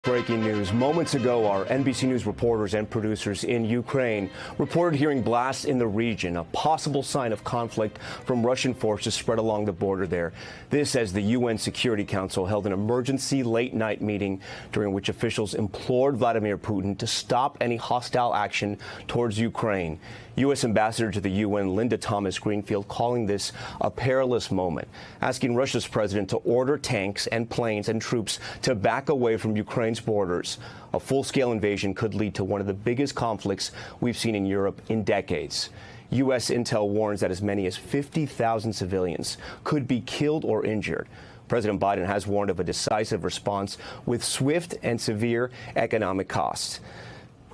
Breaking news. Moments ago, our NBC News reporters and producers in Ukraine reported hearing blasts in the region, a possible sign of conflict from Russian forces spread along the border there. This as the UN Security Council held an emergency late-night meeting during which officials implored Vladimir Putin to stop any hostile action towards Ukraine. U.S. Ambassador to the UN, Linda Thomas-Greenfield, calling this a perilous moment, asking Russia's president to order tanks and planes and troops to back away from Ukraine's borders. A full-scale invasion could lead to one of the biggest conflicts we've seen in Europe in decades. U.S. intel warns that as many as 50,000 civilians could be killed or injured. President Biden has warned of a decisive response with swift and severe economic costs.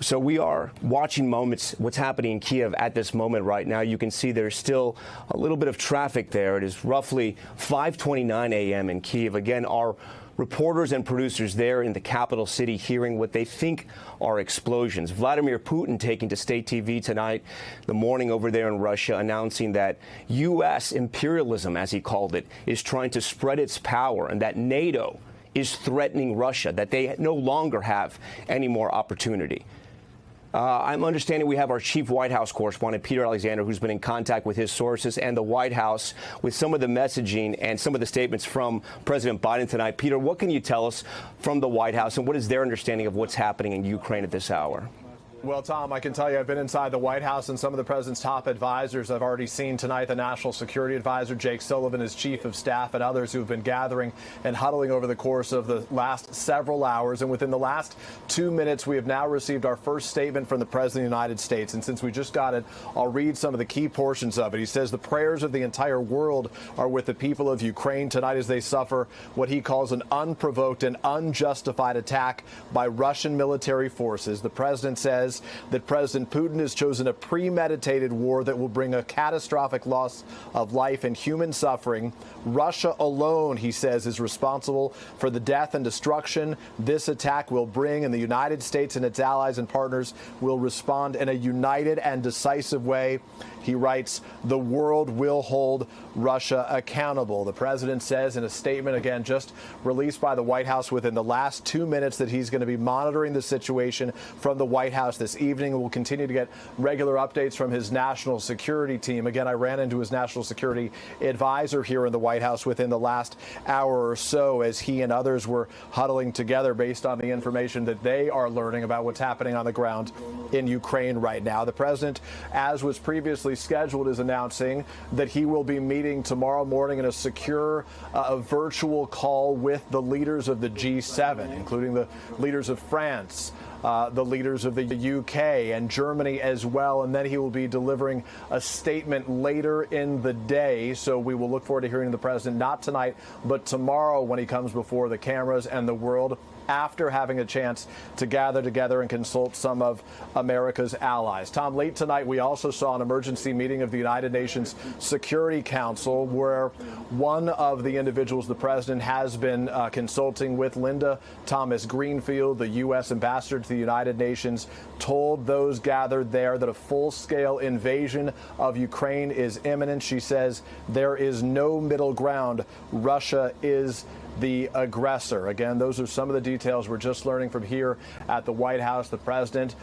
So we are watching what's happening in Kiev at this moment right now. You can see there's still a little bit of traffic there. It is roughly 5:29 a.m. in Kiev. Again, our reporters and producers there in the capital city hearing what they think are explosions. Vladimir Putin taking to state TV tonight, the morning over there in Russia, announcing that U.S. imperialism, as he called it, is trying to spread its power and that NATO is threatening Russia, that they no longer have any more opportunity. I'm understanding we have our chief White House correspondent, Peter Alexander, who's been in contact with his sources and the White House with some of the messaging and some of the statements from President Biden tonight. Peter, what can you tell us from the White House, and what is their understanding of what's happening in Ukraine at this hour? Well, Tom, I can tell you I've been inside the White House, and some of the president's top advisors I've already seen tonight. The National Security Advisor, Jake Sullivan, his chief of staff, and others who have been gathering and huddling over the course of the last several hours. And within the last 2 minutes, we have now received our first statement from the President of the United States. And since we just got it, I'll read some of the key portions of it. He says the prayers of the entire world are with the people of Ukraine tonight as they suffer what he calls an unprovoked and unjustified attack by Russian military forces. The president says that President Putin has chosen a premeditated war that will bring a catastrophic loss of life and human suffering. Russia alone, he says, is responsible for the death and destruction this attack will bring, and the United States and its allies and partners will respond in a united and decisive way. He writes, the world will hold Russia accountable. The president says in a statement, again, just released by the White House within the last 2 minutes, that he's going to be monitoring the situation from the White House this evening. We'll continue to get regular updates from his national security team. Again, I ran into his national security advisor here in the White House within the last hour or so as he and others were huddling together based on the information that they are learning about what's happening on the ground in Ukraine right now. The president, as was previously scheduled, is announcing that he will be meeting tomorrow morning in a secure virtual call with the leaders of the G7, including the leaders of France, the leaders of the UK and Germany as well. And then he will be delivering a statement later in the day. So we will look forward to hearing the president, not tonight, but tomorrow when he comes before the cameras and the world, after having a chance to gather together and consult some of America's allies. Tom, late tonight, we also saw an emergency meeting of the United Nations Security Council where one of the individuals the president has been consulting with, Linda Thomas-Greenfield, the U.S. ambassador to the United Nations, told those gathered there that a full-scale invasion of Ukraine is imminent. She says there is no middle ground. Russia is the aggressor. Again, those are some of the details we're just learning from here at the White House. The president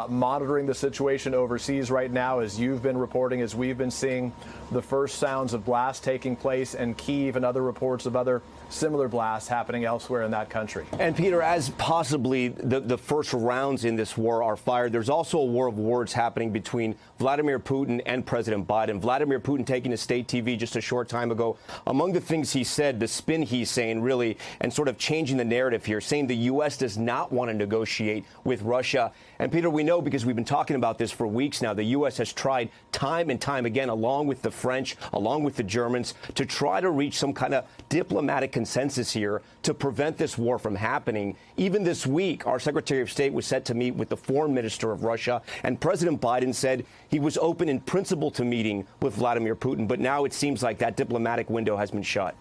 monitoring the situation overseas right now, as you've been reporting, as we've been seeing the first sounds of blasts taking place in Kyiv and other reports of other similar blasts happening elsewhere in that country. And Peter, as possibly the first rounds in this war are fired, there's also a war of words happening between Vladimir Putin and President Biden. Vladimir Putin taking to state TV just a short time ago. Among the things he said, the spin he's saying really, and sort of changing the narrative here, saying the U.S. does not want to negotiate with Russia. And Peter, we know because we've been talking about this for weeks now, the U.S. has tried time and time again, along with the French, along with the Germans, to try to reach some kind of diplomatic consensus here to prevent this war from happening. Even this week, our Secretary of State was set to meet with the foreign minister of Russia, and President Biden said he was open in principle to meeting with Vladimir Putin. But now it seems like that diplomatic window has been shut.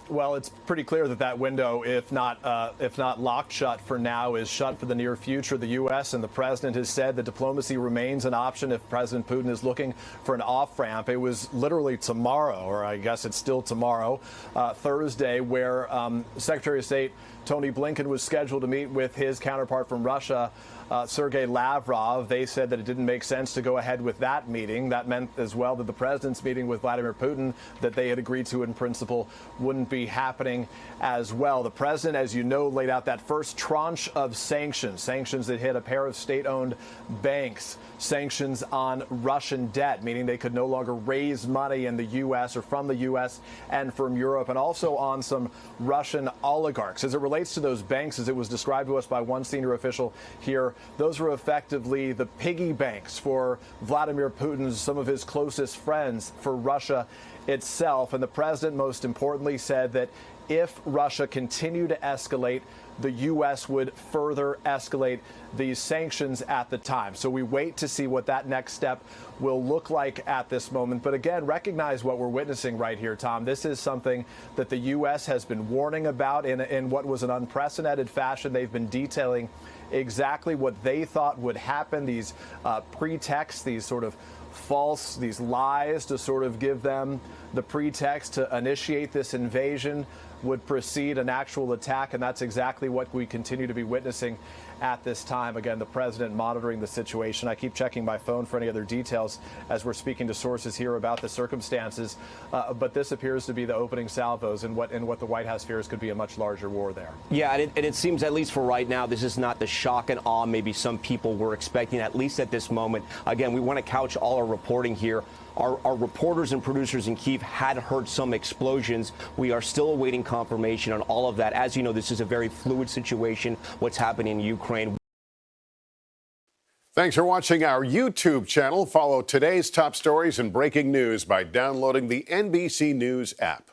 Well, it's pretty clear that that window, if not locked shut for now, is shut for the near future. The U.S. and the president has said that diplomacy remains an option if President Putin is looking for an off-ramp. It was literally tomorrow, or I guess it's still tomorrow, Thursday, where Secretary of State Tony Blinken was scheduled to meet with his counterpart from Russia, Sergei Lavrov. They said that it didn't make sense to go ahead with that meeting. That meant as well that the president's meeting with Vladimir Putin that they had agreed to in principle wouldn't be happening as well. The president, as you know, laid out that first tranche of sanctions that hit a pair of state-owned banks, sanctions on Russian debt, meaning they could no longer raise money in the U.S. or from the U.S. and from Europe, and also on some Russian oligarchs. As it relates to those banks, as it was described to us by one senior official here, those were effectively the piggy banks for Vladimir Putin's, some of his closest friends, for Russia itself. And the president, most importantly, said that if Russia continued to escalate, the U.S. would further escalate these sanctions at the time. So we wait to see what that next step will look like at this moment. But again, recognize what we're witnessing right here, Tom. This is something that the U.S. has been warning about in what was an unprecedented fashion. They've been detailing exactly what they thought would happen, these pretexts, these sort of false, these lies to sort of give them the pretext to initiate this invasion would precede an actual attack, and that's exactly what we continue to be witnessing at this time. Again, the president monitoring the situation. I keep checking my phone for any other details as we're speaking to sources here about the circumstances, but this appears to be the opening salvos in what the White House fears could be a much larger war there. Yeah, and it seems, at least for right now, this is not the shock and awe maybe some people were expecting, at least at this moment. Again, we want to couch all our reporting here. Our reporters and producers in Kyiv had heard some explosions. We are still awaiting confirmation on all of that. As you know, this is a very fluid situation, what's happening in Ukraine. Thanks for watching our YouTube channel. Follow today's top stories and breaking news by downloading the NBC News app.